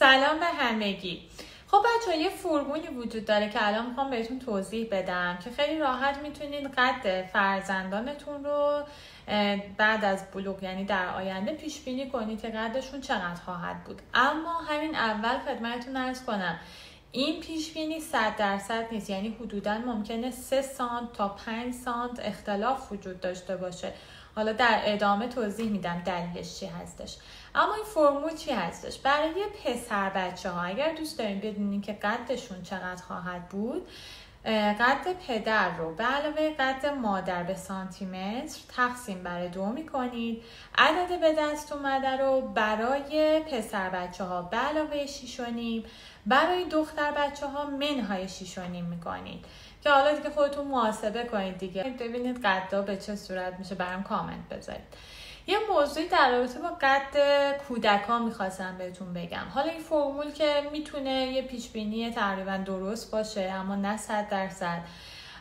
سلام به همگی. خب بچه‌ها یه فرمولی وجود داره که الان میخوام بهتون توضیح بدم که خیلی راحت میتونید قد فرزندانتون رو بعد از بلوغ یعنی در آینده پیش بینی کنید که قدشون چقدر خواهد بود. اما همین اول خدمتتون عرض کنم این پیش بینی 100% نیست، یعنی حدوداً ممکنه 3 سانت تا 5 سانت اختلاف وجود داشته باشه. حالا در ادامه توضیح میدم دلیلش چی هستش. اما این فرمول چی هستش؟ برای پسر بچه ها اگر دوست دارین بدونین که قدشون چقدر خواهد بود، قد پدر رو به علاوه قد مادر به سانتی متر تقسیم بر 2 میکنید. عدد به دست اومده رو برای پسر بچه ها به علاوه 6.5 برای دختر بچه ها منهای 6.5 میکنید که حالا دیگه خودتون محاسبه کنید دیگه، ببینید قدها به چه صورت میشه، برام کامنت بذارید. یه موضوعی در رابطه با قد کودکان میخواستم بهتون بگم. حالا این فرمول که میتونه یه پیشبینی تقریبا درست باشه اما نه 100%،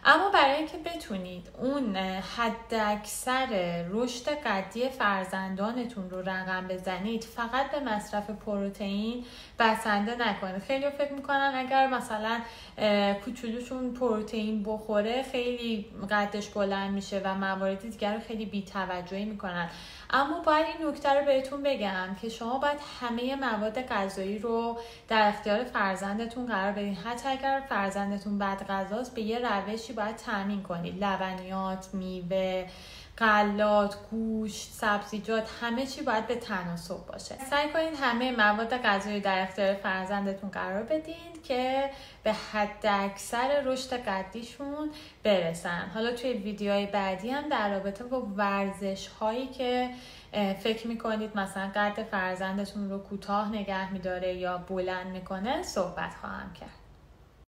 اما برای اینکه بتونید اون حد اکثر رشد قدی فرزندانتون رو رقم بزنید فقط به مصرف پروتئین بسنده نکنید. خیلی فکر میکنن اگر مثلا کوچولوشون پروتئین بخوره خیلی قدش بلند میشه و مواردی دیگر رو خیلی بی‌توجهی میکنن. اما باید این نکته رو بهتون بگم که شما باید همه مواد غذایی رو در اختیار فرزندتون قرار بدین. حتی اگر فرزندتون بد غذاست به یه روشی باید تامین کنید. لبنیات، میوه، غلات، گوشت، سبزیجات، همه چی باید به تناسب باشه. سعی کنید همه مواد غذایی در اختیار فرزندتون قرار بدین که به حد اکثر رشد قدیشون برسن. حالا توی ویدیوهای بعدی هم در رابطه با ورزش هایی که فکر میکنید مثلا قد فرزندتون رو کوتاه نگه میداره یا بلند میکنه صحبت خواهم کرد.